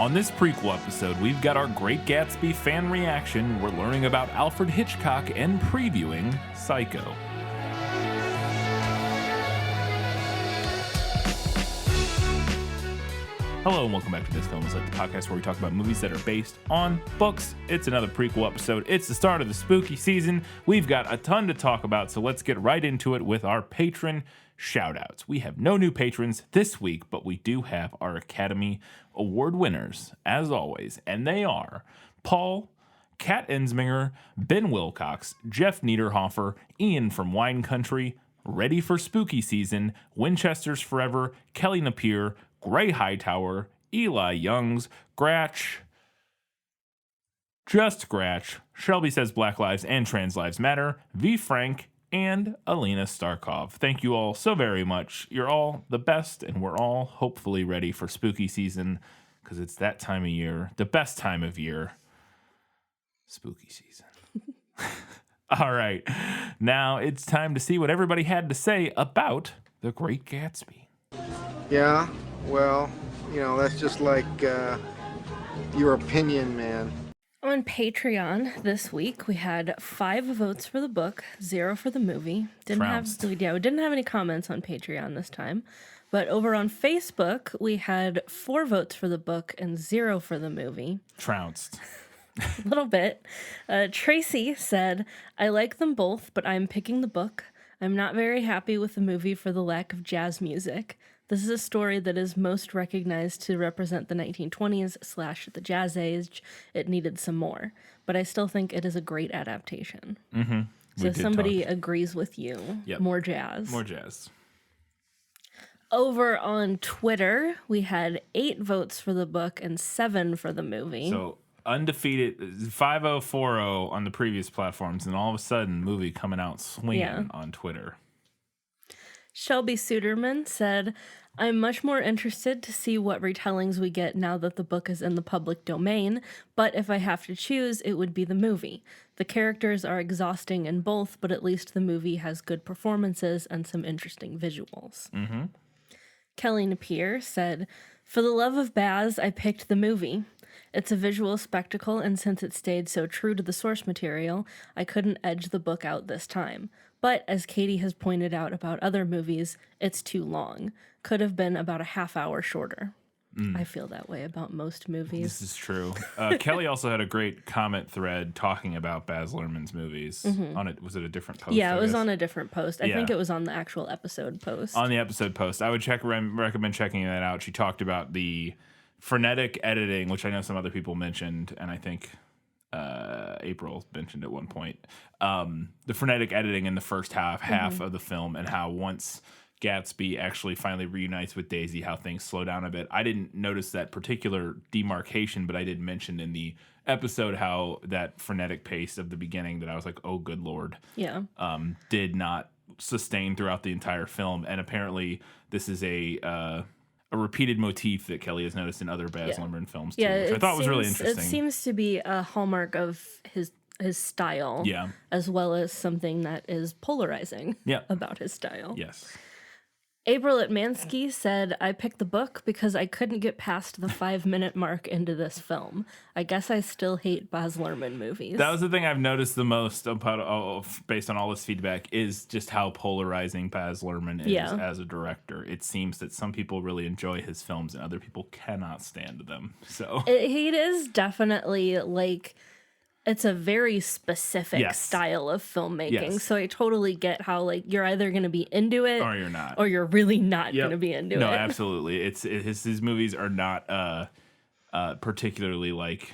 On this prequel episode, we've got our Great Gatsby fan reaction. We're learning about Alfred Hitchcock and previewing Psycho. Hello and welcome back to This Film Is Like, the podcast where we talk about movies that are based on books. It's another prequel episode. It's the start of the spooky season. We've got a ton to talk about, so let's get right into it with our patron shoutouts. We have no new patrons this week, but we do have our Academy Award winners, as always, and they are Paul, Kat Ensminger, Ben Wilcox, Jeff Niederhofer, Ian from Wine Country, Ready for Spooky Season, Winchester's Forever, Kelly Napier, Gray Hightower, Eli Youngs, Gratch, Just Gratch, Shelby Says Black Lives and Trans Lives Matter, V. Frank, and Alina Starkov. Thank you all so very much. You're all the best, and we're all hopefully ready for spooky season, because it's that time of year, the best time of year, spooky season. All right, now it's time to see what everybody had to say about The Great Gatsby. Yeah, well, you know, that's just like your opinion, man. On Patreon this week, we had 5 votes for the book, 0 for the movie. We didn't have any comments on Patreon this time. But over on Facebook, we had 4 votes for the book and 0 for the movie. Trounced. A little bit. Tracy said, I like them both, but I'm picking the book. I'm not very happy with the movie for the lack of jazz music. This is a story that is most recognized to represent the 1920s / the Jazz Age. It needed some more, but I still think it is a great adaptation. Mm-hmm. So somebody agrees with you. Yep. More jazz. More jazz. Over on Twitter, we had 8 votes for the book and 7 for the movie. So undefeated 5-0-4-0 on the previous platforms, and all of a sudden, movie coming out swinging on Twitter. Shelby Suderman said, I'm much more interested to see what retellings we get now that the book is in the public domain, but if I have to choose, it would be the movie. The characters are exhausting in both, but at least the movie has good performances and some interesting visuals. Mm-hmm. Kelly Napier said, for the love of Baz, I picked the movie. It's a visual spectacle, and since it stayed so true to the source material, I couldn't edge the book out this time. But, as Katie has pointed out about other movies, it's too long. Could have been about a half hour shorter. I feel that way about most movies. This is true. Kelly also had a great comment thread talking about Baz Luhrmann's movies. On it, was it a different post? Yeah, it was on a different post. I think it was on the actual episode post. On the episode post. I would recommend checking that out. She talked about the frenetic editing, which I know some other people mentioned, and I think April mentioned at one point, the frenetic editing in the first half of the film, and how once Gatsby actually finally reunites with Daisy, how things slow down a bit. I didn't notice that particular demarcation, but I did mention in the episode how that frenetic pace of the beginning that I was like, oh, good Lord. Yeah. Did not sustain throughout the entire film. And apparently this is a repeated motif that Kelly has noticed in other Baz Luhrmann films too, which I thought was really interesting. It seems to be a hallmark of his style, as well as something that is polarizing about his style. Yes. April Atmansky said, I picked the book because I couldn't get past the 5-minute mark into this film. I guess I still hate Baz Luhrmann movies. That was the thing I've noticed the most based on all this feedback, is just how polarizing Baz Luhrmann is as a director. It seems that some people really enjoy his films and other people cannot stand them. So he is definitely like... It's a very specific style of filmmaking. Yes. So I totally get how, like, you're either going to be into it or you're not. Or you're really not going to be into it. No, absolutely. His movies are not particularly like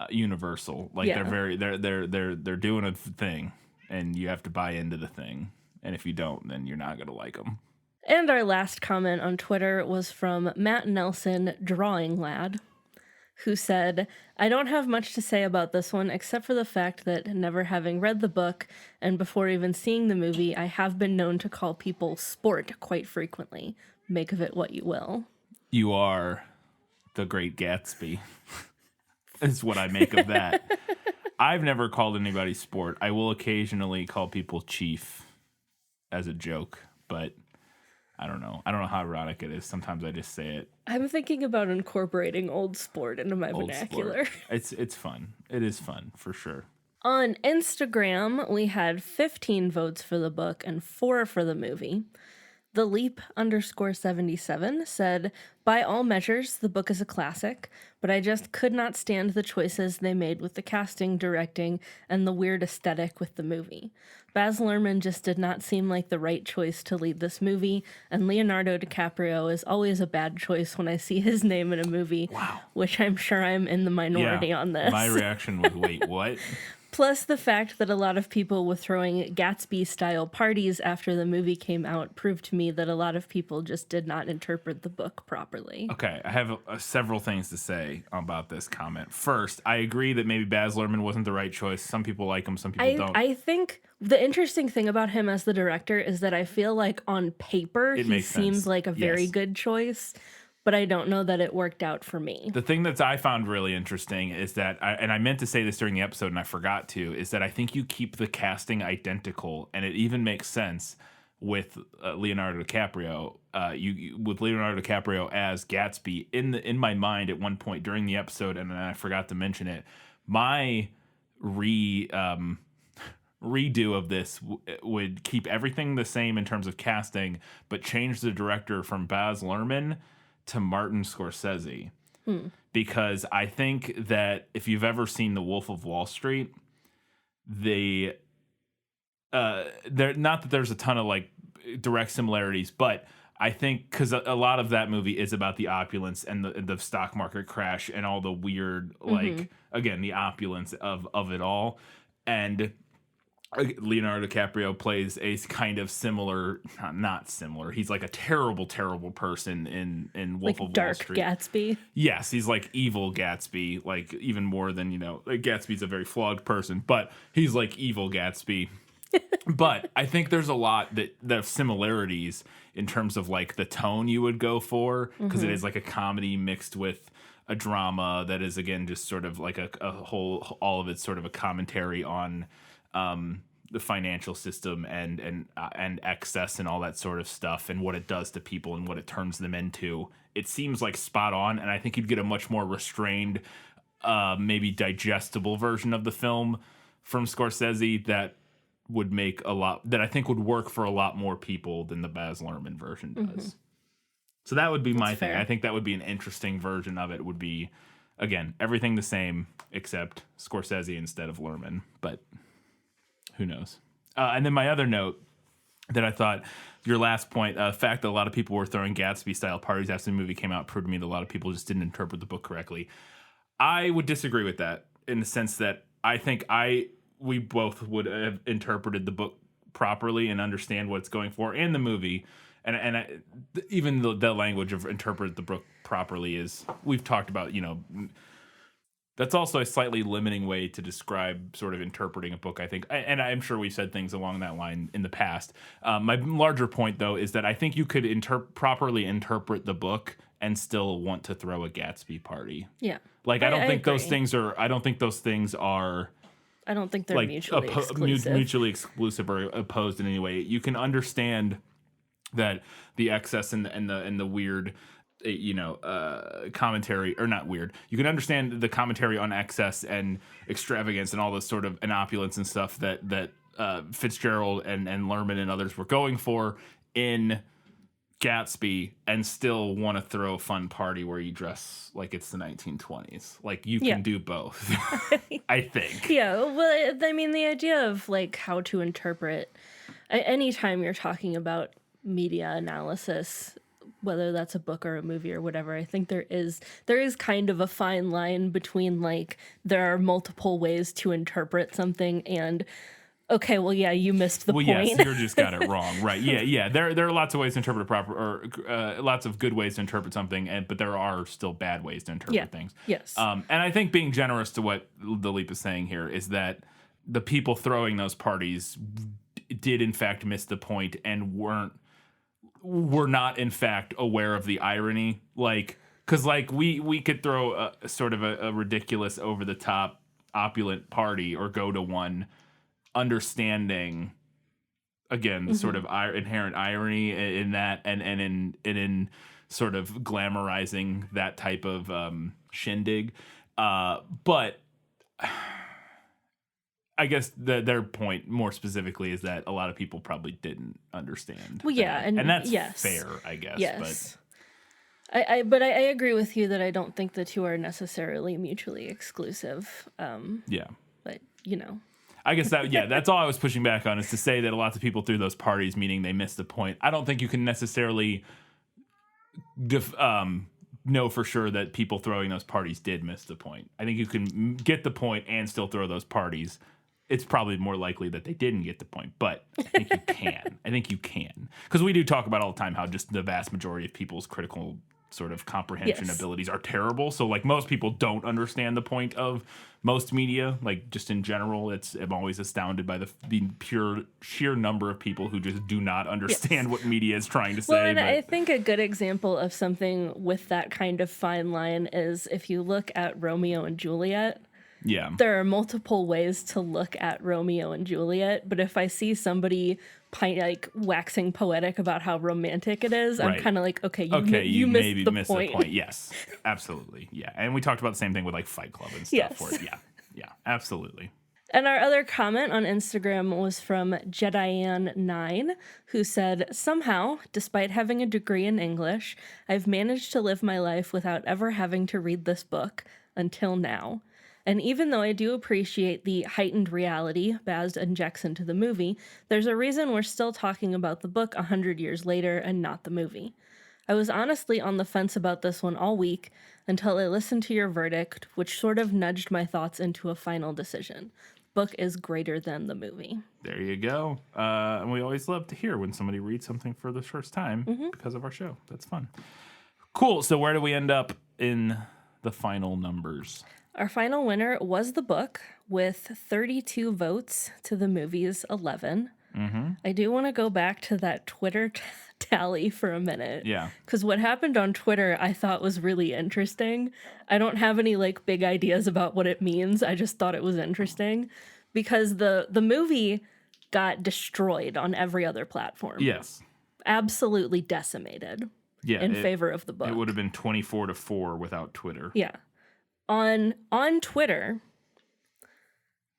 universal. Like they're doing a thing, and you have to buy into the thing. And if you don't, then you're not going to like them. And our last comment on Twitter was from Matt Nelson, Drawing Lad, who said, I don't have much to say about this one except for the fact that, never having read the book and before even seeing the movie, I have been known to call people sport quite frequently. Make of it what you will. You are the Great Gatsby, is what I make of that. I've never called anybody sport. I will occasionally call people chief as a joke, but I don't know how ironic it is. Sometimes I just say it. I'm thinking about incorporating old sport into my Old vernacular. Sport. It's fun. It is fun for sure. On Instagram, we had 15 votes for the book and 4 for the movie. The Leap _77 said, by all measures, the book is a classic, but I just could not stand the choices they made with the casting, directing, and the weird aesthetic with the movie. Baz Luhrmann just did not seem like the right choice to lead this movie, and Leonardo DiCaprio is always a bad choice when I see his name in a movie, which I'm sure I'm in the minority on this. My reaction was, wait, what? Plus, the fact that a lot of people were throwing Gatsby-style parties after the movie came out proved to me that a lot of people just did not interpret the book properly. Okay, I have several things to say about this comment. First, I agree that maybe Baz Luhrmann wasn't the right choice. Some people like him, some people don't. I think the interesting thing about him as the director is that I feel like on paper he seems like a very good choice, but I don't know that it worked out for me. The thing that I found really interesting is that, and I meant to say this during the episode and I forgot to, is that I think you keep the casting identical, and it even makes sense with Leonardo DiCaprio. With Leonardo DiCaprio as Gatsby in my mind at one point during the episode, and then I forgot to mention it. My redo of this would keep everything the same in terms of casting, but change the director from Baz Luhrmann to Martin Scorsese. Because I think that if you've ever seen The Wolf of Wall Street, they're not that there's a ton of like direct similarities, but I think because a lot of that movie is about the opulence and the stock market crash and all the weird, like, again, the opulence of it all. And Leonardo DiCaprio plays a kind of similar, not similar. He's like a terrible, terrible person in Wolf of Wall Street. Dark Gatsby. Yes, he's like evil Gatsby, like even more than, like Gatsby's a very flawed person, but he's like evil Gatsby. But I think there's a lot that similarities in terms of like the tone you would go for, because it is like a comedy mixed with a drama that is, again, just sort of like a whole, all of it's sort of a commentary on the financial system and excess and all that sort of stuff and what it does to people and what it turns them into. It seems like spot on, and I think you'd get a much more restrained, maybe digestible version of the film from Scorsese that would make that I think would work for a lot more people than the Baz Luhrmann version does. So that would be my thing. I think that would be an interesting version of it. Would be, again, everything the same except Scorsese instead of Luhrmann, but who knows? And then my other note that I thought, your last point, the fact that a lot of people were throwing Gatsby-style parties after the movie came out proved to me that a lot of people just didn't interpret the book correctly. I would disagree with that in the sense that I think we both would have interpreted the book properly and understand what it's going for, and the movie. And even the language of interpret the book properly is, we've talked about, that's also a slightly limiting way to describe sort of interpreting a book, I think. And I'm sure we've said things along that line in the past. My larger point, though, is that I think you could properly interpret the book and still want to throw a Gatsby party. Yeah. Like, I don't think agree. those things are, I don't think they're like mutually exclusive or opposed in any way. You can understand that the excess and the weird, commentary, or not weird. You can understand the commentary on excess and extravagance and all this sort of opulence and stuff that Fitzgerald and Luhrmann and others were going for in Gatsby, and still want to throw a fun party where you dress like it's the 1920s. Like, you can do both, I think. Yeah, well, I mean, the idea of like how to interpret, anytime you're talking about media analysis, whether that's a book or a movie or whatever, I think there is kind of a fine line between like, there are multiple ways to interpret something and, okay, well, yeah, you missed the point. Yes, you just got it wrong, right? Yeah. There are lots of ways to interpret lots of good ways to interpret something, but there are still bad ways to interpret things. Yes. And I think being generous to what the Leap is saying here is that the people throwing those parties did in fact miss the point and were not in fact aware of the irony. Like, because like we could throw a sort of a ridiculous, over the top, opulent party or go to one, understanding again, the sort of inherent irony in that, and in sort of glamorizing that type of shindig. But I guess their point more specifically is that a lot of people probably didn't understand. Well, yeah, and that's yes. fair, I guess. Yes. But I agree with you that I don't think the two are necessarily mutually exclusive. Yeah. But, I guess that's all I was pushing back on, is to say that lots of people threw those parties, meaning they missed the point. I don't think you can necessarily know for sure that people throwing those parties did miss the point. I think you can get the point and still throw those parties. It's probably more likely that they didn't get the point, but I think you can. I think you can. Because we do talk about all the time how just the vast majority of people's critical sort of comprehension abilities are terrible. So, like, most people don't understand the point of most media. Like, just in general, I'm always astounded by the sheer number of people who just do not understand what media is trying to say. Well, and I think a good example of something with that kind of fine line is if you look at Romeo and Juliet. Yeah. There are multiple ways to look at Romeo and Juliet, but if I see somebody waxing poetic about how romantic it is, I'm kind of like, okay, you maybe missed the point. Yes, absolutely. Yeah. And we talked about the same thing with like Fight Club and stuff. Yes. Yeah, absolutely. And our other comment on Instagram was from Jedian9, who said, somehow, despite having a degree in English, I've managed to live my life without ever having to read this book until now. And even though I do appreciate the heightened reality Baz injects into the movie, there's a reason we're still talking about the book 100 years later and not the movie. I was honestly on the fence about this one all week until I listened to your verdict, which sort of nudged my thoughts into a final decision. Book is greater than the movie. There you go. And we always love to hear when somebody reads something for the first time because of our show. That's fun. Cool. So where do we end up in the final numbers? Our final winner was the book with 32 votes to the movie's 11. I do want to go back to that Twitter tally for a minute. Yeah. Because what happened on Twitter I thought was really interesting. I don't have any big ideas about what it means. I just thought it was interesting because the movie got destroyed on every other platform. Yes. Absolutely decimated. Yeah. In favor of the book. It would have been 24-4 without Twitter. Yeah. On Twitter,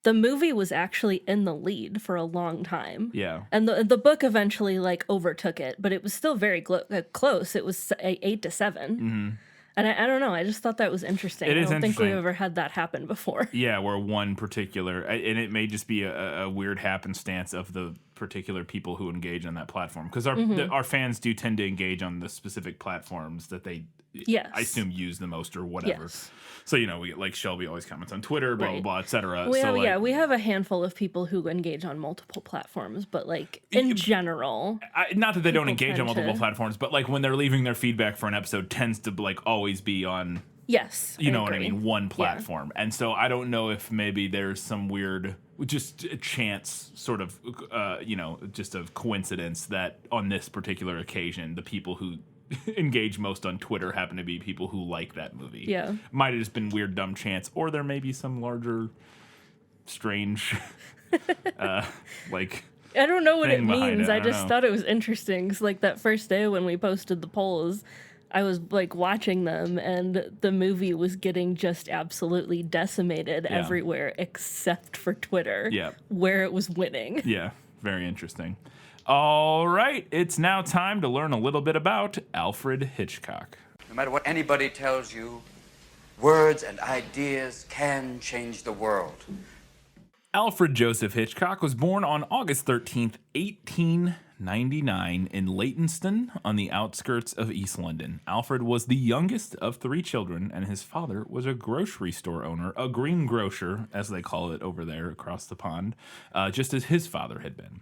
the movie was actually in the lead for a long time. Yeah. And the book eventually overtook it, but it was still very close. It was 8-7. And I don't know. I just thought that was interesting. I don't think we've ever had that happen before. Yeah, where one particular, and it may just be a weird happenstance of the particular people who engage on that platform. Because our fans do tend to engage on the specific platforms that they, I assume, use the most or whatever. Yes. So, we like Shelby always comments on Twitter, blah, blah, blah, et cetera. We have a handful of people who engage on multiple platforms, but in general. Not that they don't engage on multiple platforms, but when they're leaving their feedback for an episode tends to always be on, yes, you know what I mean, one platform. Yeah. And so I don't know if maybe there's some weird, just a chance sort of, just a coincidence that on this particular occasion, the people who engage most on Twitter happen to be people who like that movie. Yeah. Might have just been weird, dumb chance, or there may be some larger, strange, I don't know what it means. I just thought it was interesting because, that first day when we posted the polls, I was watching them, and the movie was getting just absolutely decimated everywhere except for Twitter, where it was winning. Yeah, very interesting. All right, it's now time to learn a little bit about Alfred Hitchcock. No matter what anybody tells you, words and ideas can change the world. Alfred Joseph Hitchcock was born on August 13th, 1899 in Leytonstone on the outskirts of East London. Alfred was the youngest of 3 children, and his father was a grocery store owner, a greengrocer, as they call it over there across the pond, just as his father had been.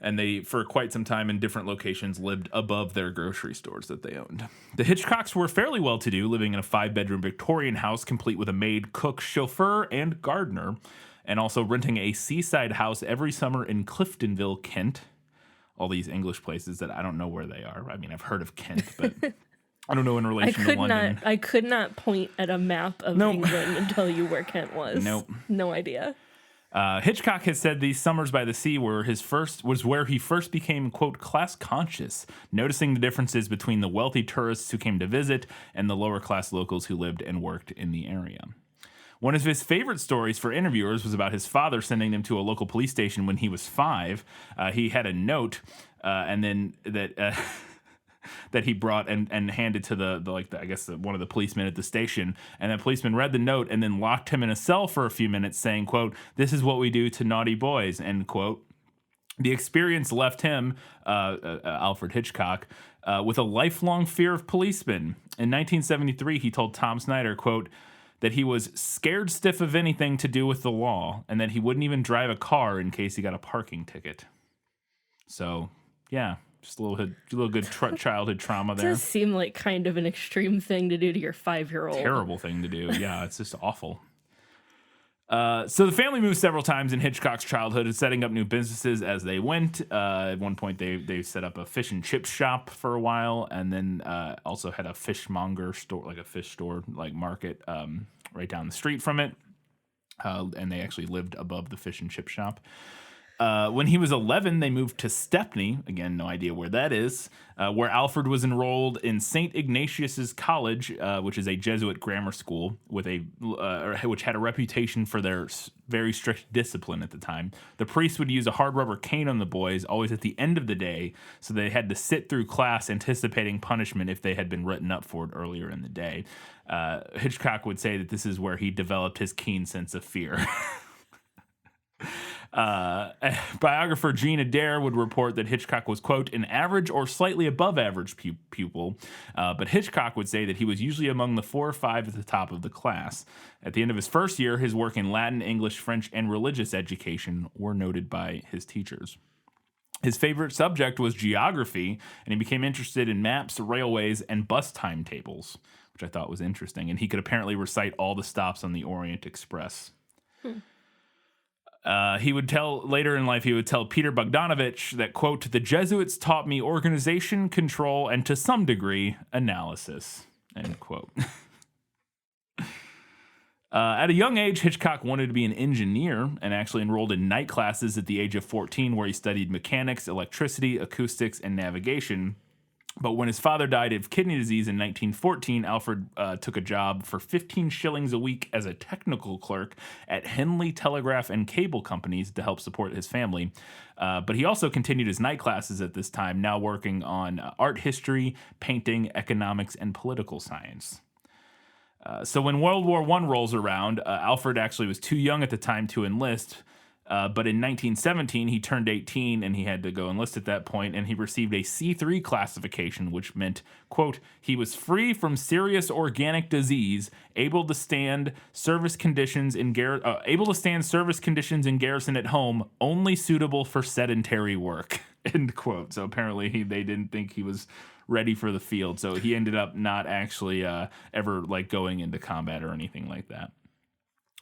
And they, for quite some time in different locations, lived above their grocery stores that they owned. The Hitchcocks were fairly well-to-do, living in a 5-bedroom Victorian house complete with a maid, cook, chauffeur, and gardener, and also renting a seaside house every summer in Cliftonville, Kent. All these English places that I don't know where they are. I mean, I've heard of Kent, but I don't know in relation to London. I could not point at a map of England and tell you where Kent was. Nope. No idea. Hitchcock has said these summers by the sea was where he first became, quote, class conscious, noticing the differences between the wealthy tourists who came to visit and the lower class locals who lived and worked in the area. One of his favorite stories for interviewers was about his father sending him to a local police station when he was 5. He had a note, and then that that he brought and handed to one of the policemen at the station, and that policeman read the note and then locked him in a cell for a few minutes, saying, quote, "This is what we do to naughty boys," end quote. The experience left him, Alfred Hitchcock, with a lifelong fear of policemen. In 1973, he told Tom Snyder, quote, that he was scared stiff of anything to do with the law, and that he wouldn't even drive a car in case he got a parking ticket. So, yeah, just a little good childhood trauma there. It does seem like kind of an extreme thing to do to your 5-year-old. Terrible thing to do. Yeah, it's just awful. So the family moved several times in Hitchcock's childhood, setting up new businesses as they went. At one point, they set up a fish and chip shop for a while, and then also had a fishmonger store, like a fish store, like market, right down the street from it. And they actually lived above the fish and chip shop. When he was 11, they moved to Stepney. Again, no idea where that is. Where Alfred was enrolled in St. Ignatius's College, which is a Jesuit grammar school which had a reputation for their very strict discipline at the time. The priest would use a hard rubber cane on the boys, always at the end of the day, so they had to sit through class anticipating punishment if they had been written up for it earlier in the day. Hitchcock would say that this is where he developed his keen sense of fear. Biographer Gene Adair would report that Hitchcock was, quote, an average or slightly above average pupil, but Hitchcock would say that he was usually among the 4 or 5 at the top of the class. At the end of his first year, his work in Latin, English, French, and religious education were noted by his teachers. His favorite subject was geography, and he became interested in maps, railways, and bus timetables, which I thought was interesting, and he could apparently recite all the stops on the Orient Express. He would tell Peter Bogdanovich that, quote, the Jesuits taught me organization, control, and to some degree, analysis, end quote. At a young age, Hitchcock wanted to be an engineer and actually enrolled in night classes at the age of 14, where he studied mechanics, electricity, acoustics, and navigation. But when his father died of kidney disease in 1914, Alfred took a job for 15 shillings a week as a technical clerk at Henley Telegraph and Cable Companies to help support his family. But he also continued his night classes at this time, now working on art history, painting, economics, and political science. So when World War I rolls around, Alfred actually was too young at the time to enlist. But in 1917, he turned 18 and he had to go enlist at that point, and he received a C3 classification, which meant, quote, he was free from serious organic disease, able to stand service conditions in garrison at home, only suitable for sedentary work, end quote. So apparently they didn't think he was ready for the field, so he ended up not actually ever going into combat or anything like that.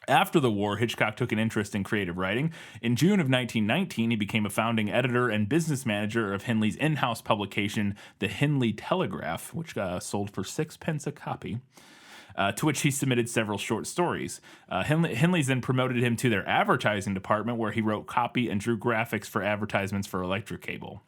After the war, Hitchcock took an interest in creative writing. In June of 1919, he became a founding editor and business manager of Henley's in-house publication, the Henley Telegraph, which sold for 6 pence a copy, to which he submitted several short stories. Henley's then promoted him to their advertising department, where he wrote copy and drew graphics for advertisements for electric cable.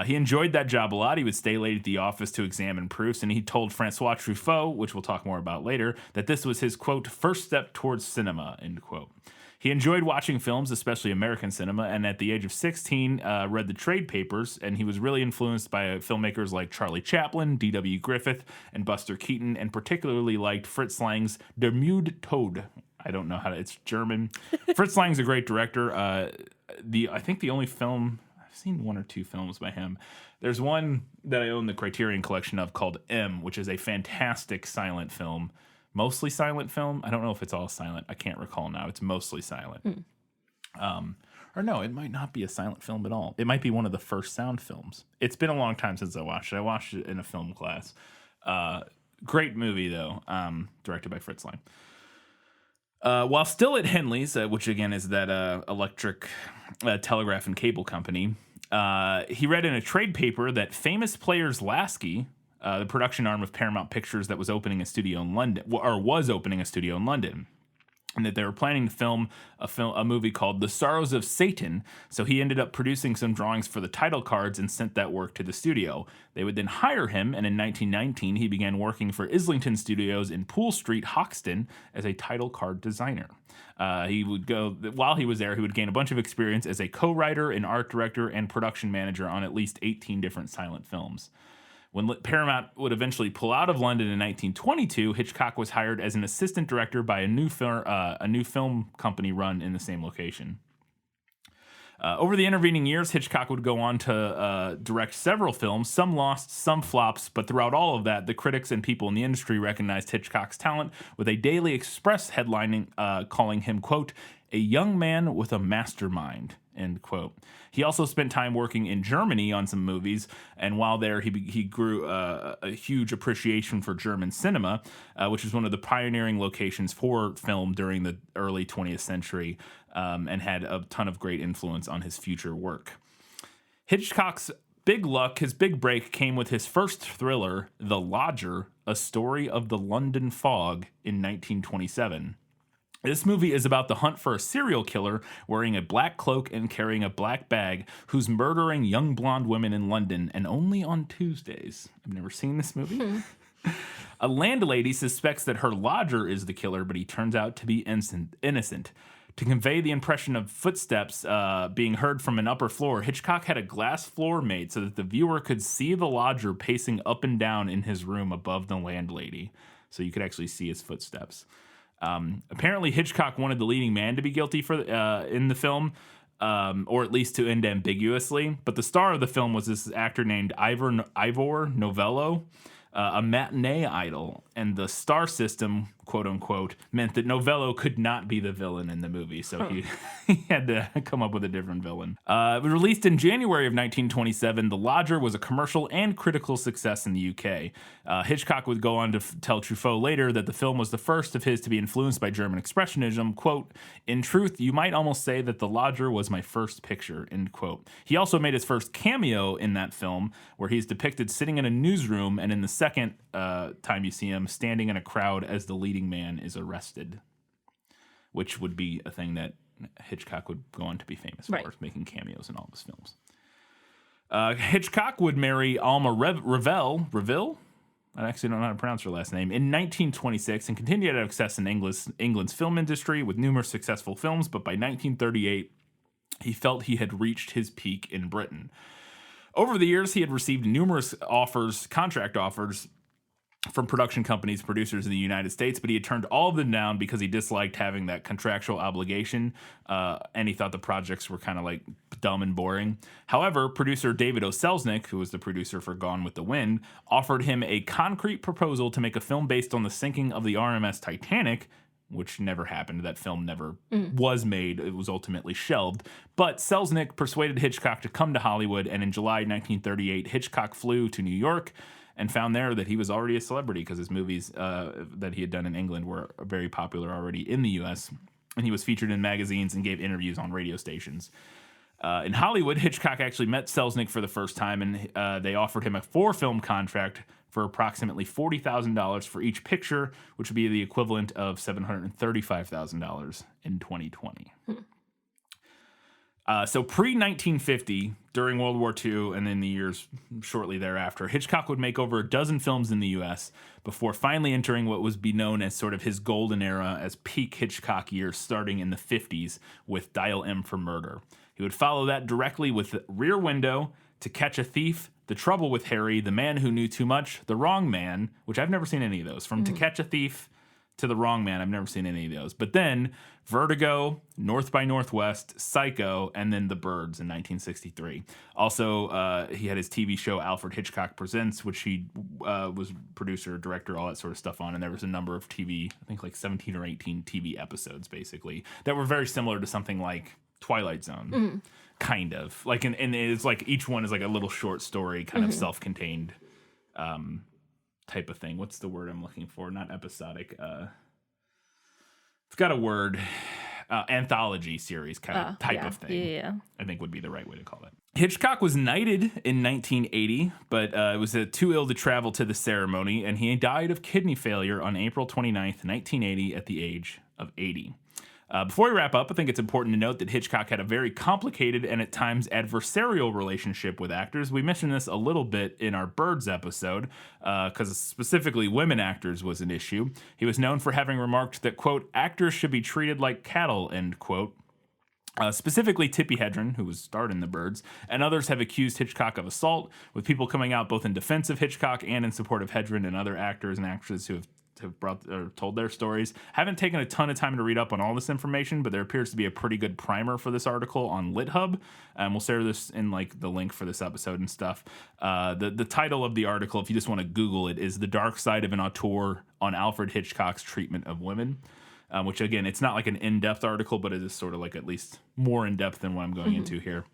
He enjoyed that job a lot. He would stay late at the office to examine proofs, and he told Francois Truffaut, which we'll talk more about later, that this was his, quote, first step towards cinema, end quote. He enjoyed watching films, especially American cinema, and at the age of 16, read the trade papers, and he was really influenced by filmmakers like Charlie Chaplin, D.W. Griffith, and Buster Keaton, and particularly liked Fritz Lang's Der Müde Tod. I don't know it's German. Fritz Lang's a great director. I think the only film... I've seen 1 or 2 films by him. There's one that I own the Criterion collection of called M, which is a fantastic silent film. Mostly silent film. I don't know if it's all silent. I can't recall now. It's mostly silent. Or no, it might not be a silent film at all. It might be one of the first sound films. It's been a long time since I watched it. I watched it in a film class. Great movie, though, directed by Fritz Lang. While still at Henley's, which again is that electric telegraph and cable company, he read in a trade paper that Famous Players Lasky, the production arm of Paramount Pictures that was opening a studio in London, and that they were planning to film a movie called The Sorrows of Satan. So he ended up producing some drawings for the title cards and sent that work to the studio. They would then hire him, and in 1919, he began working for Islington Studios in Poole Street, Hoxton, as a title card designer. While he was there, he would gain a bunch of experience as a co-writer, an art director, and production manager on at least 18 different silent films. When Paramount would eventually pull out of London in 1922, Hitchcock was hired as an assistant director by a new film company run in the same location. Over the intervening years, Hitchcock would go on to direct several films, some lost, some flops, but throughout all of that, the critics and people in the industry recognized Hitchcock's talent, with a Daily Express headlining calling him, quote, a young man with a mastermind, end quote. He also spent time working in Germany on some movies, and while there, he grew a huge appreciation for German cinema, which was one of the pioneering locations for film during the early 20th century, and had a ton of great influence on his future work. Hitchcock's big luck, his big break, came with his first thriller, The Lodger, A Story of the London Fog, in 1927. This movie is about the hunt for a serial killer wearing a black cloak and carrying a black bag who's murdering young blonde women in London, and only on Tuesdays. I've never seen this movie. A landlady suspects that her lodger is the killer, but he turns out to be innocent. To convey the impression of footsteps being heard from an upper floor, Hitchcock had a glass floor made so that the viewer could see the lodger pacing up and down in his room above the landlady. So you could actually see his footsteps. Apparently, Hitchcock wanted the leading man to be guilty in the film, or at least to end ambiguously. But the star of the film was this actor named Ivor Novello, a matinee idol, and the star system, quote unquote, meant that Novello could not be the villain in the movie, so he had to come up with a different villain. It was released in January of 1927. The Lodger was a commercial and critical success in the UK. Hitchcock would go on to tell Truffaut later that the film was the first of his to be influenced by German Expressionism. Quote, in truth, you might almost say that The Lodger was my first picture, end quote. He also made his first cameo in that film, where he's depicted sitting in a newsroom, and in the second time you see him, standing in a crowd as the leading man is arrested, which would be a thing that Hitchcock would go on to be famous for, making cameos in all of his films. Hitchcock would marry Alma Reville, I actually don't know how to pronounce her last name, in 1926, and continued to have success in England's film industry with numerous successful films, but by 1938, he felt he had reached his peak in Britain. Over the years, he had received numerous contract offers, from production companies, producers in the United States, but he had turned all of them down because he disliked having that contractual obligation, and he thought the projects were kind of like dumb and boring. However, producer David O. Selznick, who was the producer for Gone with the Wind, offered him a concrete proposal to make a film based on the sinking of the RMS Titanic, which never happened. That film never was made. It was ultimately shelved. But Selznick persuaded Hitchcock to come to Hollywood, and in July 1938, Hitchcock flew to New York and found there that he was already a celebrity because his movies that he had done in England were very popular already in the U.S., and he was featured in magazines and gave interviews on radio stations. In Hollywood, Hitchcock actually met Selznick for the first time, and they offered him a 4-film contract for approximately $40,000 for each picture, which would be the equivalent of $735,000 in 2020. So pre-1950, during World War II, and in the years shortly thereafter, Hitchcock would make over a dozen films in the U.S. before finally entering what was be known as sort of his golden era as peak Hitchcock years, starting in the 50s with Dial M for Murder. He would follow that directly with Rear Window, To Catch a Thief, The Trouble with Harry, The Man Who Knew Too Much, The Wrong Man, which I've never seen any of those. From To Catch a Thief to The Wrong Man, I've never seen any of those. But then Vertigo, North by Northwest, Psycho, and then The Birds in 1963. Also, he had his TV show Alfred Hitchcock Presents, which he was producer, director, all that sort of stuff on. And there was a number of TV, I think like 17 or 18 TV episodes, basically, that were very similar to something like Twilight Zone, kind of. Like, and it's like each one is like a little short story, kind of self-contained type of thing. What's the word I'm looking for? Not episodic. It's got a word. Anthology series kind of type of thing. Yeah. I think would be the right way to call it. Hitchcock was knighted in 1980, but it was too ill to travel to the ceremony, and he died of kidney failure on April 29th, 1980, at the age of 80. Before we wrap up, I think it's important to note that Hitchcock had a very complicated and at times adversarial relationship with actors. We mentioned this a little bit in our Birds episode, because specifically women actors was an issue. He was known for having remarked that, quote, actors should be treated like cattle, end quote. Specifically, Tippi Hedren, who was starred in The Birds, and others have accused Hitchcock of assault, with people coming out both in defense of Hitchcock and in support of Hedren and other actors and actresses who have brought or told their stories. Haven't taken a ton of time to read up on all this information, but there appears to be a pretty good primer for this article on LitHub. We'll share this in like the link for this episode and stuff. The title of the article, if you just want to Google it, is "The Dark Side of an Auteur on Alfred Hitchcock's Treatment of Women." Which, again, it's not like an in-depth article, but it is sort of like at least more in-depth than what I'm going into here.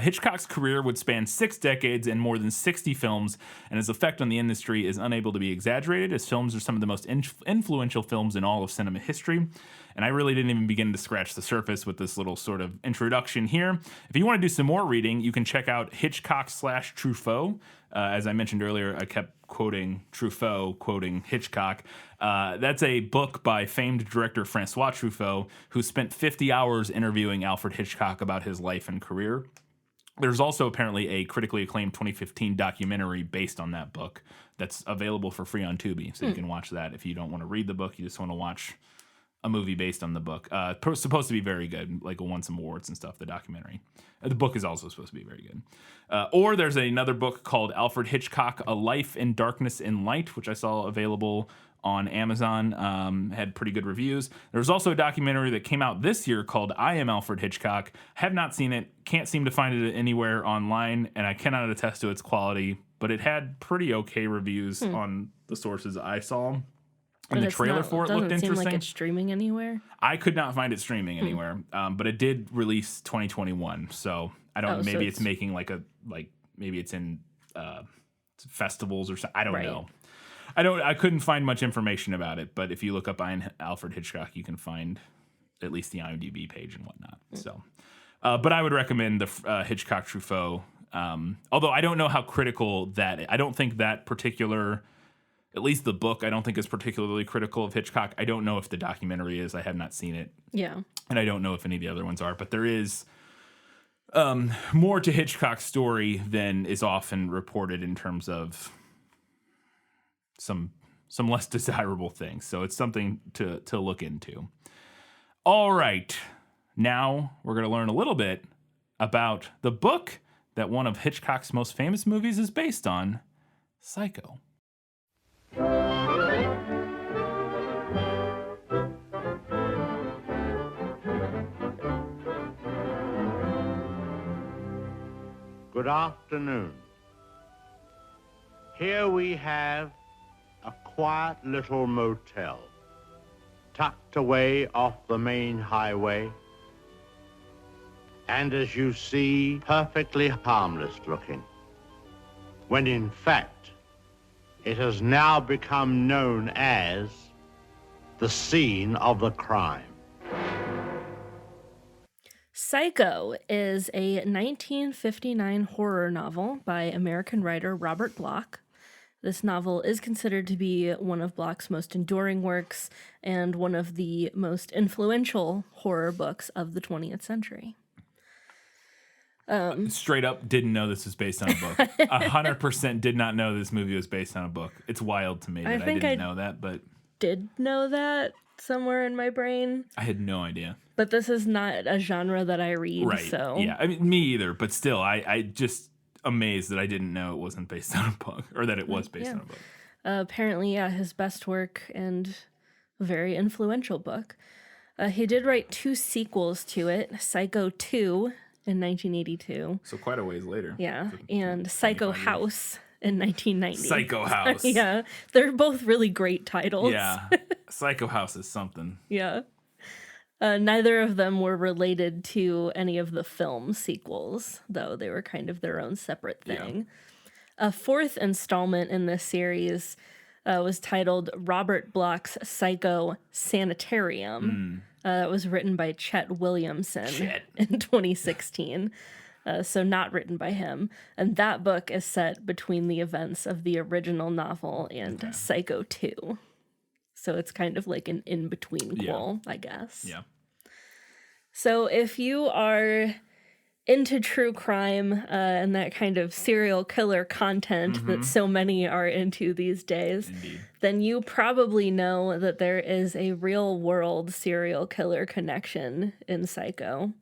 Hitchcock's career would span 6 decades and more than 60 films, and his effect on the industry is unable to be exaggerated. His films are some of the most influential films in all of cinema history, and I really didn't even begin to scratch the surface with this little sort of introduction here. If you want to do some more reading, you can check out Hitchcock/Truffaut. As I mentioned earlier, I kept quoting Truffaut, quoting Hitchcock. That's a book by famed director Francois Truffaut, who spent 50 hours interviewing Alfred Hitchcock about his life and career. There's also apparently a critically acclaimed 2015 documentary based on that book that's available for free on Tubi, so you can watch that if you don't want to read the book, you just want to watch a movie based on the book. Supposed to be very good, like it won some awards and stuff, the documentary. The book is also supposed to be very good. Or there's another book called Alfred Hitchcock, A Life in Darkness and Light, which I saw available on Amazon, had pretty good reviews. There's also a documentary that came out this year called I Am Alfred Hitchcock. Have not seen it, can't seem to find it anywhere online, and I cannot attest to its quality, but it had pretty okay reviews on the sources I saw. And the trailer for it looked interesting. Doesn't seem like it's streaming anywhere. I could not find it streaming anywhere, but it did release 2021. So I don't. Maybe it's making maybe it's in festivals or something. I don't know. I couldn't find much information about it. But if you look up Alfred Hitchcock, you can find at least the IMDb page and whatnot. So, but I would recommend the Hitchcock Truffaut. Although I don't know how critical that. I don't think that particular. At least the book, I don't think is particularly critical of Hitchcock. I don't know if the documentary is. I have not seen it. Yeah. And I don't know if any of the other ones are. But there is more to Hitchcock's story than is often reported in terms of some less desirable things. So it's something to look into. All right. Now we're going to learn a little bit about the book that one of Hitchcock's most famous movies is based on, Psycho. Good afternoon. Here we have a quiet little motel, tucked away off the main highway, and as you see, perfectly harmless looking, when in fact, it has now become known as the scene of the crime. Psycho is a 1959 horror novel by American writer Robert Bloch. This novel is considered to be one of Bloch's most enduring works and one of the most influential horror books of the 20th century. Straight up, didn't know this was based on a book. 100% did not know this movie was based on a book. It's wild to me that I didn't know that, but did know that somewhere in my brain. I had no idea. But this is not a genre that I read, right. So yeah, I mean, me either. But still, I just amazed that I didn't know it wasn't based on a book, or that it was based on a book. Apparently, his best work and a very influential book. He did write 2 sequels to it: Psycho 2. In 1982. So quite a ways later. Yeah, and Psycho House in 1990. Psycho House. Yeah, they're both really great titles. Yeah, Psycho House is something. Yeah. Neither of them were related to any of the film sequels, though they were kind of their own separate thing. Yeah. A 4th installment in this series was titled Robert Bloch's Psycho Sanitarium. It was written by Chet Williamson in 2016, so not written by him. And that book is set between the events of the original novel and Psycho 2. So it's kind of like an in-between quel, I guess. Yeah. So if you are into true crime and that kind of serial killer content that so many are into these days, Indeed. then you probably know that there is a real-world serial killer connection in Psycho.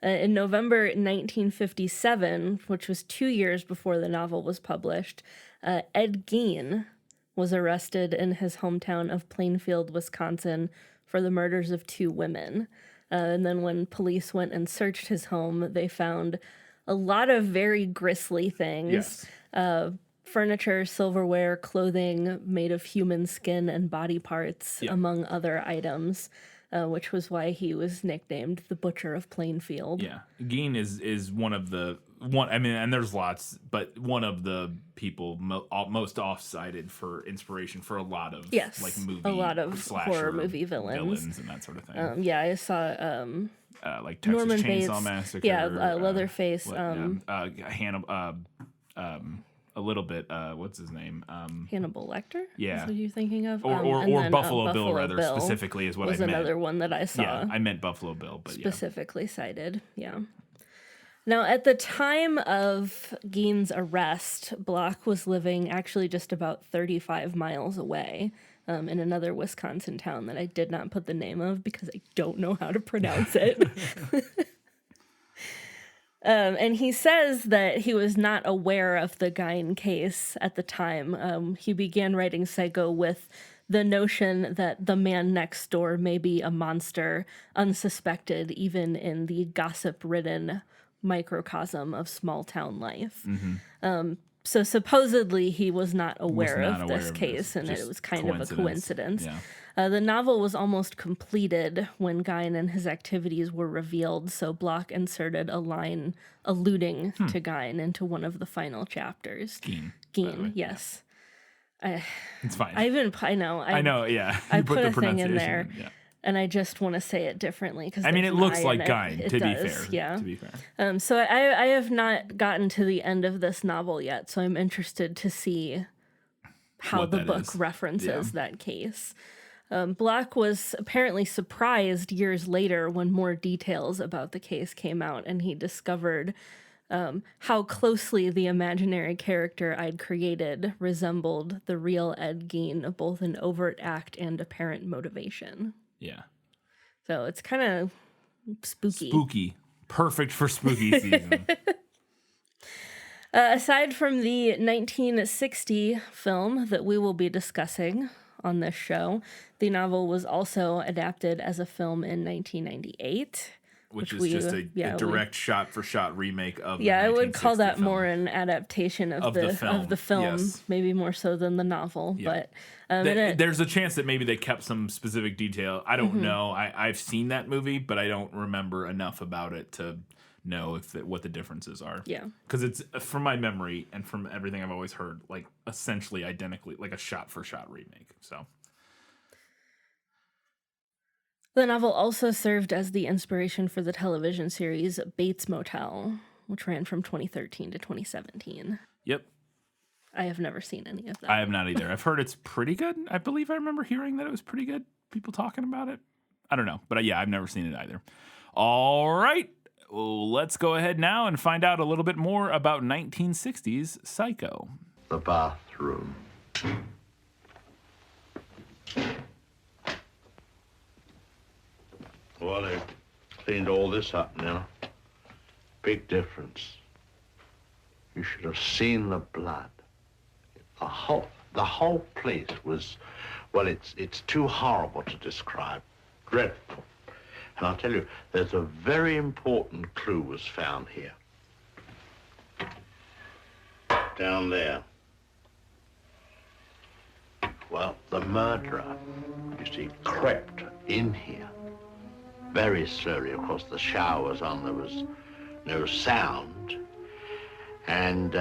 In November 1957, which was 2 years before the novel was published, Ed Gein was arrested in his hometown of Plainfield, Wisconsin, for the murders of 2 women. And then when police went and searched his home, they found a lot of very grisly things. Yes. Furniture, silverware, clothing made of human skin and body parts, among other items, which was why he was nicknamed the Butcher of Plainfield. Yeah. Gein is one of the... I mean, and there's lots, but one of the people most off-cited for inspiration for a lot of like movie, a lot of slasher horror movie villains and that sort of thing. I saw like Texas Norman Chainsaw Bates, Massacre, Leatherface, Hannibal, a little bit. What's his name? Hannibal Lecter. Yeah. Is what you're thinking of? Or and then, Buffalo Bill, rather Bill specifically, is what was I meant. another one that I saw. Yeah, I meant Buffalo Bill, but specifically cited. Yeah. Now, at the time of Gein's arrest, Block was living actually just about 35 miles away in another Wisconsin town that I did not put the name of because I don't know how to pronounce it. And he says that he was not aware of the Gein case at the time. He began writing Psycho with the notion that the man next door may be a monster, unsuspected even in the gossip-ridden microcosm of small town life. So supposedly he was not aware of this case, and it was kind of a coincidence. Yeah. The novel was almost completed when Gein and his activities were revealed, so Block inserted a line alluding to Gein into one of the final chapters. Gein, yes. It's fine. I know, yeah. I You put the a thing in pronunciation there. Yeah. And I just want to say it differently because I mean, it looks like Gein. Gein, to be fair. Yeah. To be fair. So I have not gotten to the end of this novel yet, so I'm interested to see how What the that book is. references that case. Block was apparently surprised years later when more details about the case came out, and he discovered how closely the imaginary character I'd created resembled the real Ed Gein, both in overt act and apparent motivation. Yeah. So it's kind of spooky. Spooky. Perfect for spooky season. Aside from the 1960 film that we will be discussing on this show, the novel was also adapted as a film in 1998. Which is just a direct shot-for-shot remake of the I would call 1960 that film. more an adaptation of the film, yes. maybe more so than the novel. Yeah. But there's a chance that maybe they kept some specific detail. I don't know. I've seen that movie, but I don't remember enough about it to know what the differences are. Yeah. Because it's, from my memory and from everything I've always heard, like essentially identically, like a shot-for-shot remake. So... The novel also served as the inspiration for the television series Bates Motel, which ran from 2013 to 2017. Yep. I have never seen any of that. I have not either. I've heard it's pretty good. I believe I remember hearing that it was pretty good. People talking about it. I don't know. But yeah, I've never seen it either. All right. Well, let's go ahead now and find out a little bit more about 1960s Psycho. The bathroom. Well, they've cleaned all this up now. Big difference. You should have seen the blood. The whole place was, well, it's too horrible to describe. Dreadful. And I'll tell you, there's a very important clue was found here. Down there. Well, the murderer, you see, crept in here. Very slowly. Of course, the shower was on. There was no sound. And,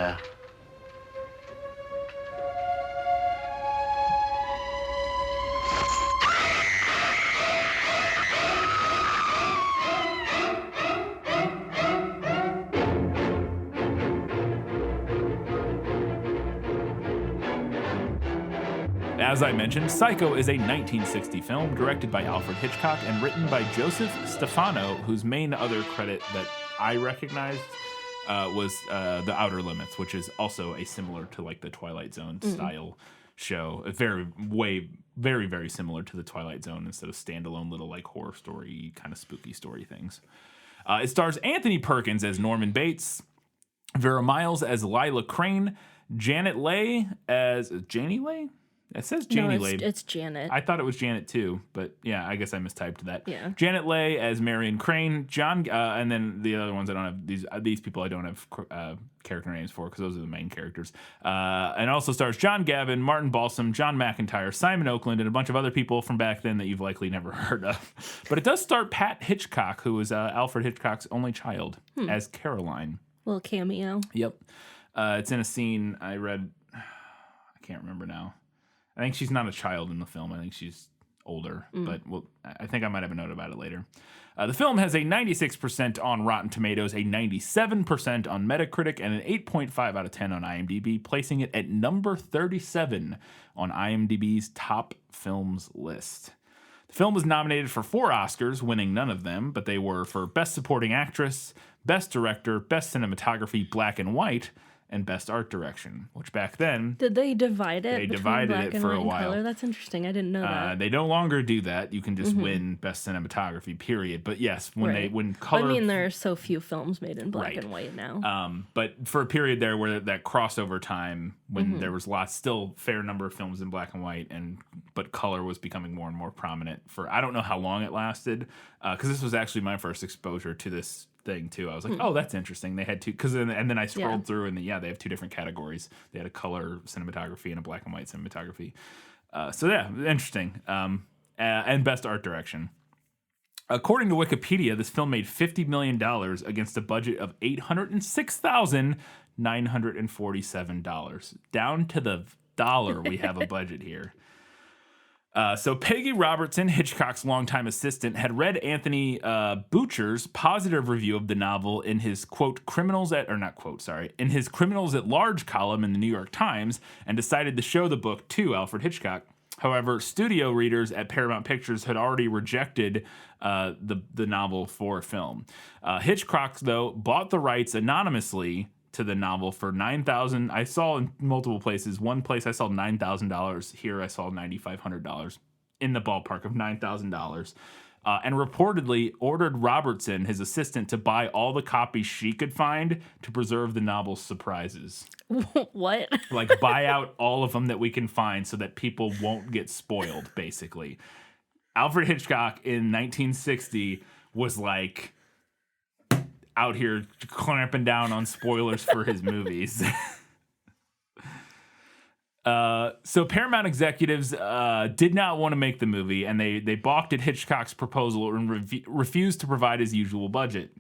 As I mentioned, Psycho is a 1960 film directed by Alfred Hitchcock and written by Joseph Stefano, whose main other credit that I recognized was The Outer Limits, which is also a similar to like the Twilight Zone style show. Very, very similar to the Twilight Zone instead of standalone little like horror story, kind of spooky story things. It stars Anthony Perkins as Norman Bates, Vera Miles as Lila Crane, Janet Leigh as Janie Leigh? It says Janie Leigh. It's Janet. I thought it was Janet too, but yeah, I guess I mistyped that. Yeah. Janet Leigh as Marion Crane, John, and then the other ones I don't have these people I don't have character names for because those are the main characters. And also stars John Gavin, Martin Balsam, John McIntyre, Simon Oakland, and a bunch of other people from back then that you've likely never heard of. But it does star Pat Hitchcock, who was Alfred Hitchcock's only child, as Caroline. Little cameo. Yep. It's in a scene I read. I can't remember now. I think she's not a child in the film. I think she's older, but I think I might have a note about it later. The film has a 96% on Rotten Tomatoes, a 97% on Metacritic, and an 8.5 out of 10 on IMDb, placing it at number 37 on IMDb's top films list. The film was nominated for 4 Oscars, winning none of them, but they were for Best Supporting Actress, Best Director, Best Cinematography, Black and White, and Best Art Direction, which back then... Did they divide it? They divided black it and for white a and while. Color? That's interesting. I didn't know that. They no longer do that. You can just win Best Cinematography, period. But yes, when color... I mean, there are so few films made in black Right. and white now. But for a period there where that crossover time, when there was still fair number of films in black and white, but color was becoming more and more prominent for... I don't know how long it lasted, because this was actually my first exposure to this thing too. I was like, oh, that's interesting. They had two, and then I scrolled through, and they have 2 different categories. They had a color cinematography and a black and white cinematography. So yeah, interesting. And Best Art Direction. According to Wikipedia, this film made $50 million against a budget of $806,947. Down to the dollar, we have a budget here. So Peggy Robertson, Hitchcock's longtime assistant, had read Anthony Boucher's positive review of the novel in his quote in his Criminals at Large column in the New York Times, and decided to show the book to Alfred Hitchcock. However, studio readers at Paramount Pictures had already rejected the novel for film. Hitchcock, though, bought the rights anonymously to the novel for $9,000. I saw in multiple places. One place I saw $9,000. Here I saw $9,500, in the ballpark of $9,000. And reportedly ordered Robertson, his assistant, to buy all the copies she could find to preserve the novel's surprises. What? Like, buy out all of them that we can find so that people won't get spoiled, basically. Alfred Hitchcock in 1960 was like out here clamping down on spoilers for his movies. So Paramount executives did not want to make the movie, and they balked at Hitchcock's proposal and refused to provide his usual budget.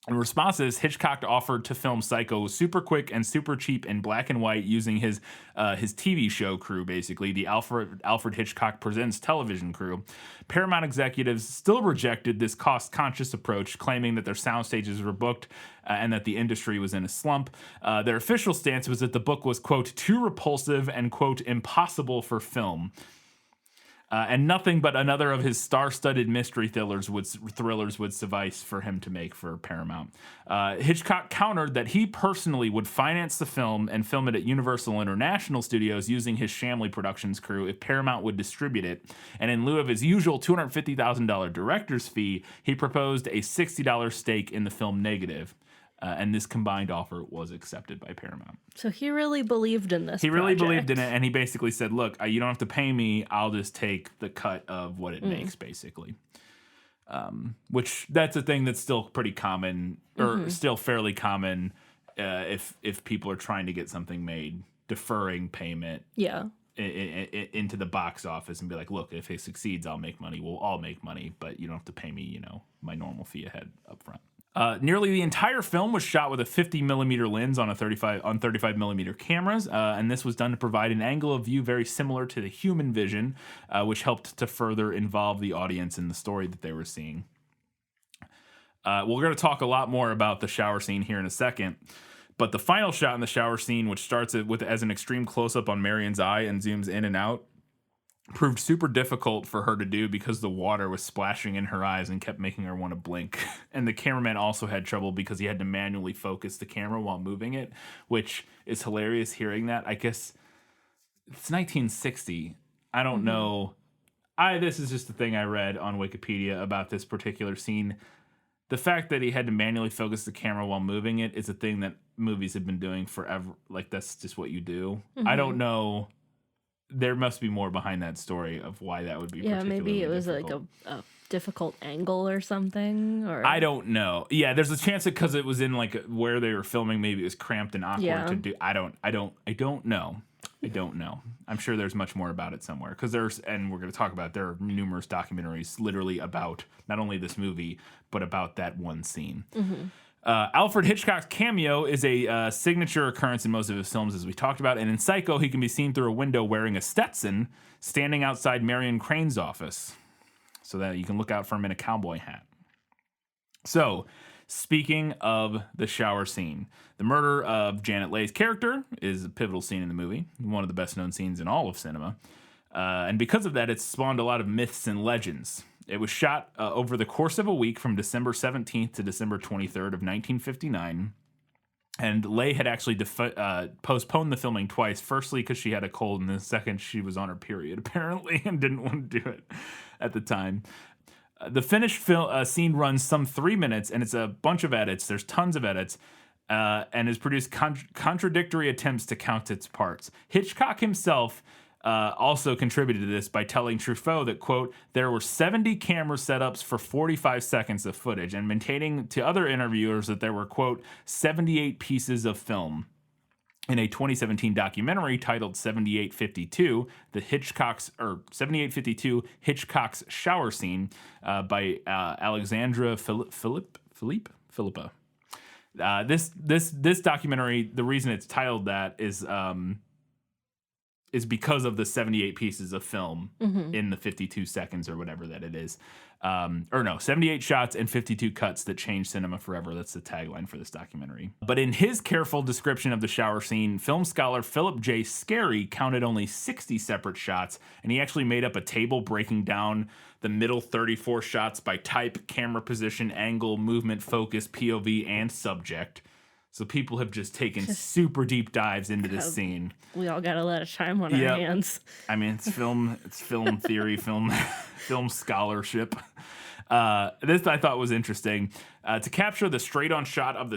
In response to this, Hitchcock offered to film Psycho super quick and super cheap in black and white using his TV show crew, basically, the Alfred Hitchcock Presents television crew. Paramount executives still rejected this cost-conscious approach, claiming that their sound stages were booked and that the industry was in a slump. Their official stance was that the book was, quote, too repulsive and, quote, impossible for film. And nothing but another of his star-studded mystery thrillers would suffice for him to make for Paramount. Hitchcock countered that he personally would finance the film and film it at Universal International Studios using his Shamley Productions crew if Paramount would distribute it. And in lieu of his usual $250,000 director's fee, he proposed a $60 stake in the film negative. And this combined offer was accepted by Paramount. So he really believed in this. He really believed in it, and he basically said, look, you don't have to pay me. I'll just take the cut of what it makes, basically. Which, that's a thing that's still pretty common, or still fairly common, if people are trying to get something made, deferring payment into the box office and be like, look, if it succeeds, I'll make money. We'll all make money, but you don't have to pay me, my normal fee ahead up front. Nearly the entire film was shot with a 50mm lens on 35mm cameras, and this was done to provide an angle of view very similar to the human vision, which helped to further involve the audience in the story that they were seeing. We're going to talk a lot more about the shower scene here in a second, but the final shot in the shower scene, which starts as an extreme close-up on Marion's eye and zooms in and out, proved super difficult for her to do because the water was splashing in her eyes and kept making her want to blink. And the cameraman also had trouble because he had to manually focus the camera while moving it, which is hilarious hearing that. I guess it's 1960. I don't know. This is just the thing I read on Wikipedia about this particular scene. The fact that he had to manually focus the camera while moving it is a thing that movies have been doing forever. Like, that's just what you do. I don't know. There must be more behind that story of why that would be. Yeah, maybe it was difficult. like a difficult angle or something. Or I don't know. Yeah, there's a chance that because it was in like where they were filming, maybe it was cramped and awkward to do. I don't know. I don't know. I'm sure there's much more about it somewhere because and we're going to talk about there are numerous documentaries literally about not only this movie but about that one scene. Alfred Hitchcock's cameo is a signature occurrence in most of his films, as we talked about. And in Psycho, he can be seen through a window wearing a Stetson, standing outside Marion Crane's office, so that you can look out for him in a cowboy hat. So, speaking of the shower scene, the murder of Janet Leigh's character is a pivotal scene in the movie, one of the best known scenes in all of cinema. And because of that, it's spawned a lot of myths and legends. It was shot over the course of a week from December 17th to December 23rd of 1959. And Leigh had actually postponed the filming twice. Firstly, because she had a cold, and then second, she was on her period, apparently, and didn't want to do it at the time. The finished scene runs some 3 minutes, and it's a bunch of edits. There's tons of edits, and has produced contradictory attempts to count its parts. Hitchcock himself also contributed to this by telling Truffaut that, quote, there were 70 camera setups for 45 seconds of footage, and maintaining to other interviewers that there were, quote, 78 pieces of film. In a 2017 documentary titled 7852, 7852 Hitchcock's shower scene by Alexandra Philippa. This documentary, the reason it's titled that is because of the 78 pieces of film in the 52 seconds or whatever that it is. 78 shots and 52 cuts that changed cinema forever. That's the tagline for this documentary. But in his careful description of the shower scene, film scholar Philip J. Scarry counted only 60 separate shots, and he actually made up a table breaking down the middle 34 shots by type, camera position, angle, movement, focus, POV, and subject. So people have just taken super deep dives into this scene. We all got a lot of time on our hands. I mean, it's film theory, film scholarship. This I thought was interesting. To capture the straight-on shot of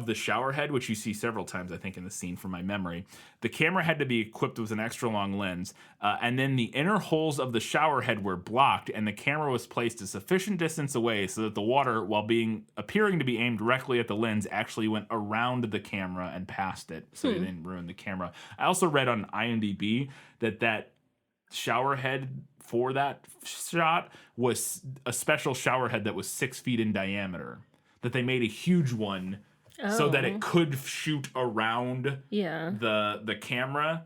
the shower head, which you see several times, I think, in the scene from my memory, the camera had to be equipped with an extra long lens, and then the inner holes of the shower head were blocked, and the camera was placed a sufficient distance away so that the water, while appearing to be aimed directly at the lens, actually went around the camera and past it, so it didn't ruin the camera. I also read on IMDb that shower head for that shot was a special shower head that was 6 feet in diameter, that they made a huge one so that it could shoot around the camera.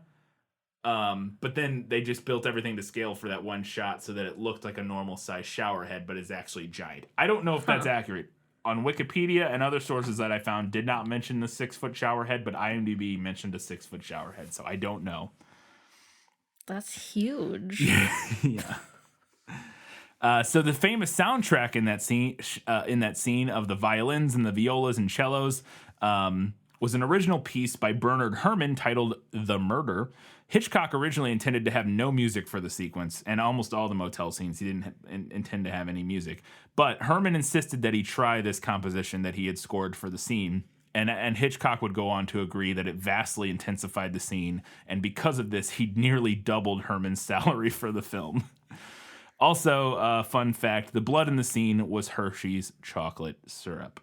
But then they just built everything to scale for that one shot so that it looked like a normal size shower head, but is actually giant. I don't know if that's accurate. On Wikipedia and other sources that I found did not mention the 6-foot shower head, but IMDb mentioned a 6-foot shower head, so I don't know. That's huge. Yeah. So the famous soundtrack in that scene of the violins and the violas and cellos was an original piece by Bernard Herrmann titled "The Murder." Hitchcock originally intended to have no music for the sequence, and almost all the motel scenes he didn't intend to have any music. But Herrmann insisted that he try this composition that he had scored for the scene. And Hitchcock would go on to agree that it vastly intensified the scene, and because of this, he nearly doubled Herrmann's salary for the film. Also, fun fact, the blood in the scene was Hershey's chocolate syrup,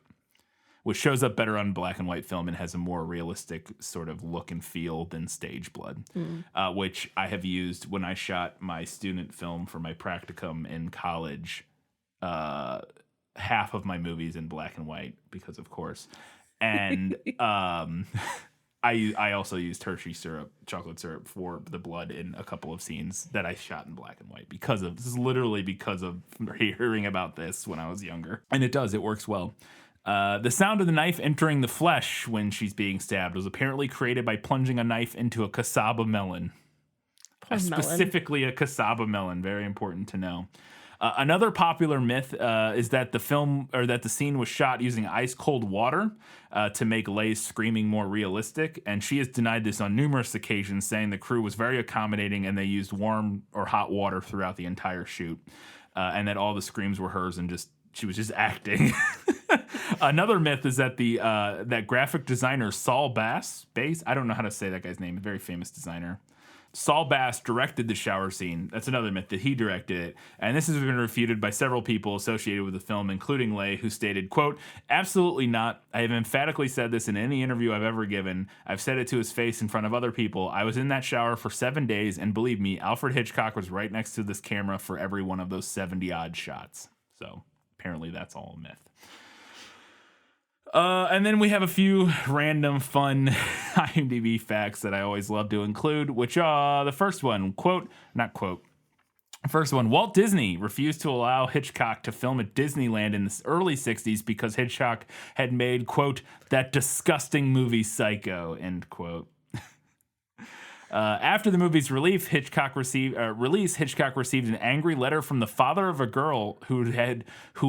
which shows up better on black and white film and has a more realistic sort of look and feel than stage blood, which I have used when I shot my student film for my practicum in college. Half of my movies in black and white because, of course. And I also used Hershey syrup, chocolate syrup, for the blood in a couple of scenes that I shot in black and white because of hearing about this when I was younger. And it works well. The sound of the knife entering the flesh when she's being stabbed was apparently created by plunging a knife into a cassava melon. Poor melon. Specifically a cassava melon. Very important to know. Another popular myth is that the scene was shot using ice cold water to make Lay's screaming more realistic, and she has denied this on numerous occasions, saying the crew was very accommodating and they used warm or hot water throughout the entire shoot, and that all the screams were hers and she was just acting. Another myth is that that graphic designer Saul Bass, I don't know how to say that guy's name, a very famous designer. Saul Bass directed the shower scene. That's another myth, that he directed it. And this has been refuted by several people associated with the film, including Lay, who stated, quote, "Absolutely not. I have emphatically said this in any interview I've ever given. I've said it to his face in front of other people. I was in that shower for 7 days, and believe me, Alfred Hitchcock was right next to this camera for every one of those 70-odd shots." So apparently that's all a myth. And then we have a few random fun IMDb facts that I always love to include, which are the first one, First one, Walt Disney refused to allow Hitchcock to film at Disneyland in the early 60s because Hitchcock had made, quote, "that disgusting movie Psycho," end quote. After the movie's Hitchcock received an angry letter from the father of a girl who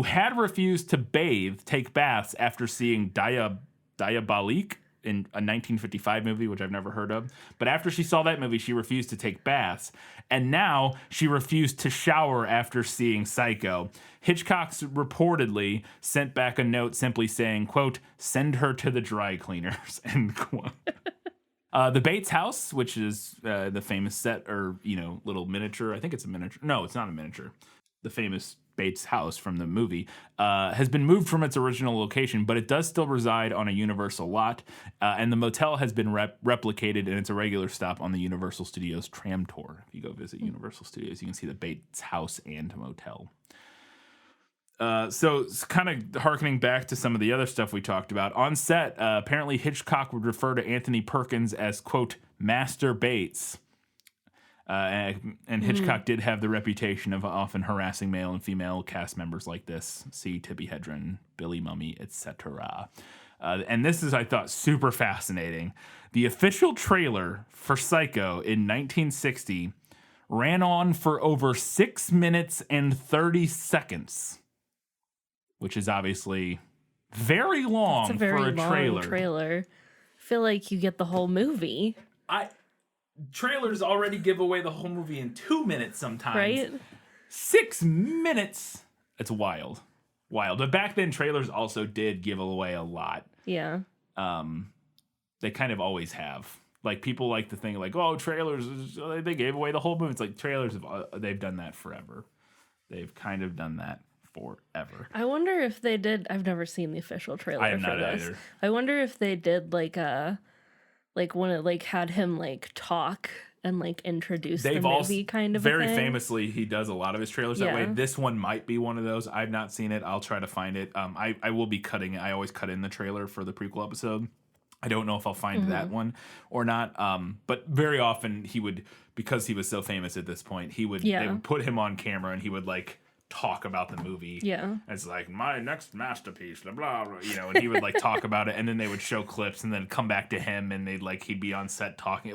had refused to take baths after seeing Diabolique in a 1955 movie, which I've never heard of. But after she saw that movie, she refused to take baths. And now she refused to shower after seeing Psycho. Hitchcock's reportedly sent back a note simply saying, quote, "send her to the dry cleaners," end quote. The Bates house, which is the famous set little miniature. I think it's a miniature. No, it's not a miniature. The famous Bates house from the movie has been moved from its original location, but it does still reside on a Universal lot. And the motel has been replicated, and it's a regular stop on the Universal Studios tram tour. If you go visit Universal Studios, you can see the Bates house and motel. So it's kind of harkening back to some of the other stuff we talked about. On set, apparently Hitchcock would refer to Anthony Perkins as, quote, "Master Bates." And Hitchcock did have the reputation of often harassing male and female cast members like this. See Tippi Hedren, Billy Mummy, etc. And this is, I thought, super fascinating. The official trailer for Psycho in 1960 ran on for over 6 minutes and 30 seconds. Which is obviously very long for a trailer. Long trailer. I feel like you get the whole movie. Trailers already give away the whole movie in 2 minutes sometimes. Right? 6 minutes. It's wild. But back then, trailers also did give away a lot. Yeah. They kind of always have. Like, people like to think, like, oh, trailers, they gave away the whole movie. It's like, trailers, they've done that forever. They've kind of done that forever. I wonder if they did. I've never seen the official trailer. I have for not this. either. I wonder if they did when it had him talk and introduce the movie kind of very a thing. Famously, he does a lot of his trailers that way. This one might be one of those. I've not seen it. I'll try to find it. I will be cutting it. I always cut in the trailer for the prequel episode. I don't know if I'll find that one or not. But very often he would, because he was so famous at this point, they would put him on camera and he would talk about the movie. Yeah. It's like, my next masterpiece, blah, blah, blah, and he would talk about it, and then they would show clips and then come back to him and he'd be on set talking.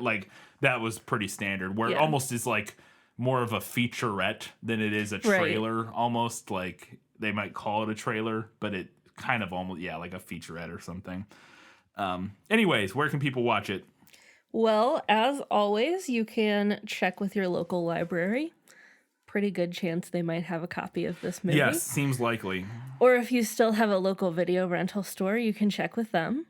That was pretty standard, where it almost is more of a featurette than it is a trailer. Right. Almost they might call it a trailer, but it kind of almost, like a featurette or something. Anyways, where can people watch it? Well, as always, you can check with your local library. Pretty good chance they might have a copy of this movie. Yes, seems likely. Or if you still have a local video rental store, you can check with them.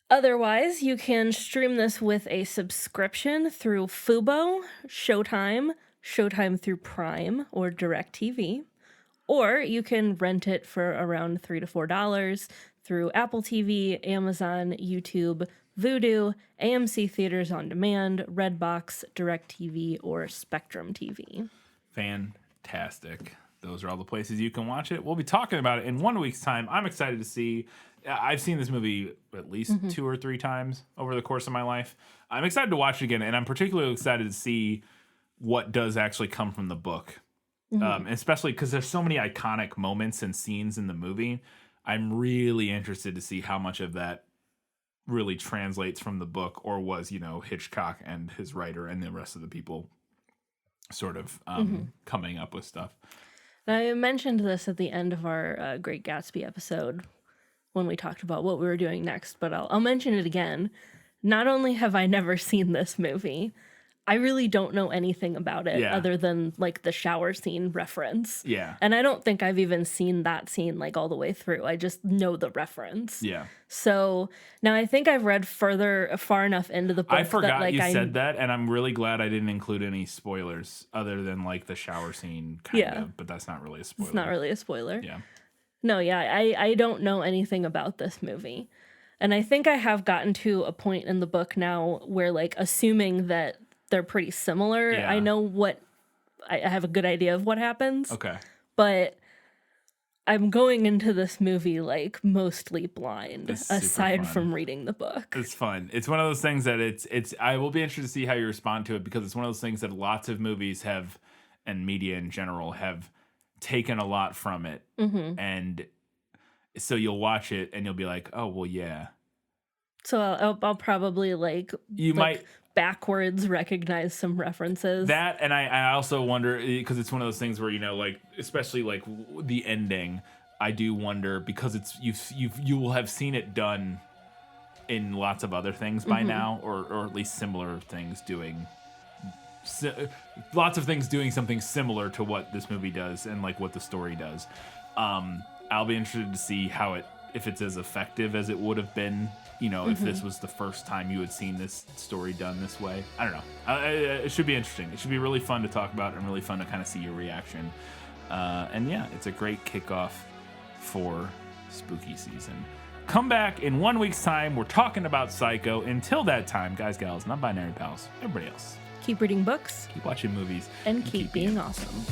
Otherwise, you can stream this with a subscription through Fubo, Showtime through Prime, or DirecTV. Or you can rent it for around $3 to $4 through Apple TV, Amazon, YouTube, Vudu, AMC Theaters on Demand, Redbox, DirecTV, or Spectrum TV. Fantastic. Those are all the places you can watch it. We'll be talking about it in 1 week's time. I'm excited to see. I've seen this movie at least 2 or 3 times over the course of my life. I'm excited to watch it again, and I'm particularly excited to see what does actually come from the book. Especially because there's so many iconic moments and scenes in the movie. I'm really interested to see how much of that really translates from the book, or was, Hitchcock and his writer and the rest of the people sort of coming up with stuff. I mentioned this at the end of our Great Gatsby episode when we talked about what we were doing next, but I'll mention it again. Not only have I never seen this movie, I really don't know anything about it other than like the shower scene reference. Yeah. And I don't think I've even seen that scene like all the way through. I just know the reference. Yeah. So now I think I've read far enough into the book. I forgot that, like, said that, and I'm really glad I didn't include any spoilers other than like the shower scene kind of, but that's not really a spoiler. It's not really a spoiler. Yeah. No, I don't know anything about this movie. And I think I have gotten to a point in the book now where, like, assuming that they're pretty similar, I know I have a good idea of what happens. Okay. But I'm going into this movie, like, mostly blind, aside from reading the book. It's fun. It's one of those things that it's I will be interested to see how you respond to it, because it's one of those things that lots of movies have, and media in general, have taken a lot from it. Mm-hmm. And so you'll watch it and you'll be like, oh, well, yeah. So I'll probably, like, might backwards recognize some references. That, and I also wonder, because it's one of those things where, like, especially like the ending, I do wonder, because it's you will have seen it done in lots of other things by now, or at least similar things doing lots of things doing something similar to what this movie does and like what the story does. I'll be interested to see if it's as effective as it would have been, if this was the first time you had seen this story done this way. I don't know. It should be interesting. It should be really fun to talk about and really fun to kind of see your reaction. And yeah, it's a great kickoff for spooky season. Come back in 1 week's time. We're talking about Psycho. Until that time, guys, gals, non-binary pals, everybody else, Keep reading books. keep watching movies. And keep being awesome.